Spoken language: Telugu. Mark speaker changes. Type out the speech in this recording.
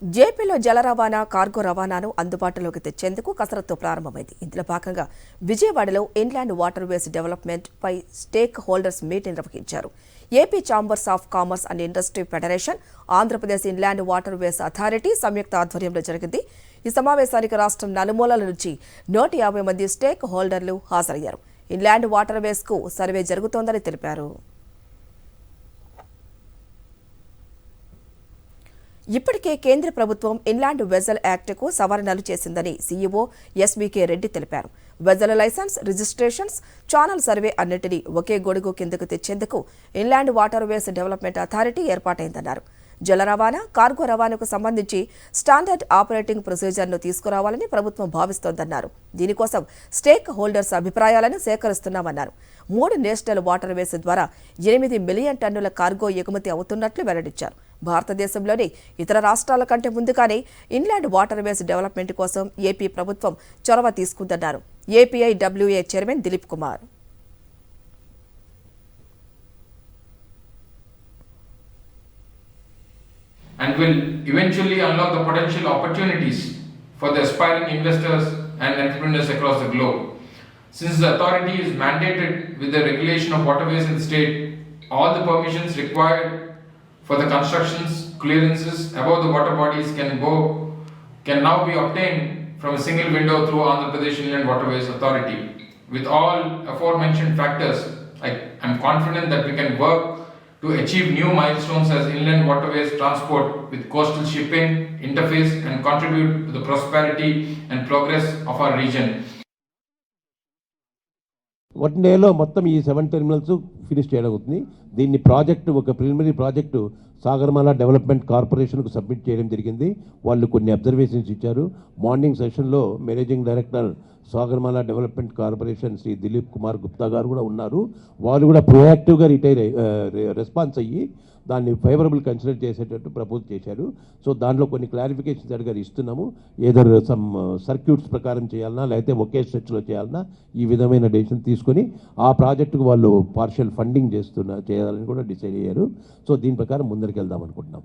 Speaker 1: జేపీలో జల రవాణా, కార్గో రవాణాను అందుబాటులోకి తెచ్చేందుకు కసరత్తు ప్రారంభమైంది. ఇందులో భాగంగా విజయవాడలో ఇన్లాండ్ వాటర్ వేస్ డెవలప్మెంట్ పై స్టేక్ హోల్డర్స్ మీట్ నిర్వహించారు. AP chambers of commerce and industry federation, Andhra Pradesh inland waterways authority సంయుక్త ఆధ్వర్యంలో జరిగింది. ఈ సమావేశానికి రాష్ట్రం నలుమూలల నుంచి 150 మంది స్టేక్ హోల్డర్లు హాజరయ్యారు. ఇన్లాండ్ వాటర్ వేస్ కు సర్వే జరుగుతోందని తెలిపారు. ఇప్పటికే కేంద్ర ప్రభుత్వం ఇన్లాండ్ వెజల్ యాక్ట్కు సవరణలు చేసిందని సీఈఓ ఎస్వీకే రెడ్డి తెలిపారు. Vessel licence, registrations, channel survey అన్నింటినీ ఒకే గొడుగు కిందకు తెచ్చేందుకు inland waterways development authority ఏర్పాటైందన్నారు. జల రవాణా, కార్గో రవాణాకు సంబంధించి స్టాండర్డ్ ఆపరేటింగ్ ప్రొసీజర్ను తీసుకురావాలని ప్రభుత్వం భావిస్తోందన్నారు. దీనికోసం స్టేక్ హోల్డర్స్ అభిప్రాయాలను సేకరిస్తున్నామన్నారు. 3 నేషనల్ వాటర్ వేస్ ద్వారా 8 మిలియన్ టన్నుల కార్గో ఎగుమతి అవుతున్నట్లు వెల్లడించారు. భారతదేశంలోని ఇతర రాష్ట్రాల కంటే ముందుగానే ఇన్లాండ్ వాటర్ వేస్ డెవలప్మెంట్ కోసం ఏపీ ప్రభుత్వం చొరవ తీసుకుందన్నారు APIWA chairman Dilip Kumar.
Speaker 2: And will eventually unlock the potential opportunities for the aspiring investors and entrepreneurs across the globe. Since the authority is mandated with the regulation of waterways in the state, all the permissions required for the constructions, clearances above the water bodies can now be obtained from a single window through Andhra Pradesh Inland Waterways Authority. With all aforementioned factors, I'm confident that we can work to achieve new milestones as inland waterways transport with coastal shipping interface and contribute to the prosperity and progress of our region.
Speaker 3: 1 డేలో మొత్తం ఈ 7 టెర్మినల్స్ ఫినిష్ చేయగలుగుతుంది. దీన్ని ప్రాజెక్టు ఒక ప్రిలిమినరీ ప్రాజెక్టు సాగరమాల డెవలప్మెంట్ కార్పొరేషన్కు సబ్మిట్ చేయడం జరిగింది. వాళ్ళు కొన్ని అబ్జర్వేషన్స్ ఇచ్చారు. మార్నింగ్ సెషన్లో managing director Sagarmala development corporation Shri Dilip Kumar Gupta garu కూడా ఉన్నారు. వాళ్ళు కూడా ప్రొయాక్టివ్గా రెస్పాన్స్ అయ్యి దాన్ని ఫేవరబుల్ కన్సిడర్ చేసేటట్టు ప్రపోజ్ చేశారు. సో దాంట్లో కొన్ని క్లారిఫికేషన్స్ అడిగారు, ఇస్తున్నాము. ఏదో సమ్ సర్క్యూట్స్ ప్రకారం చేయాలన్నా లేకపోతే ఒకే స్ట్రెచ్లో చేయాలన్నా ఈ విధమైన డెసిషన్ తీసుకొని ఆ ప్రాజెక్టుకు వాళ్ళు పార్షియల్ ఫండింగ్ చేయాలని కూడా డిసైడ్ అయ్యారు. సో దీని ప్రకారం ముందరికి వెళ్దాం అనుకుంటున్నాం.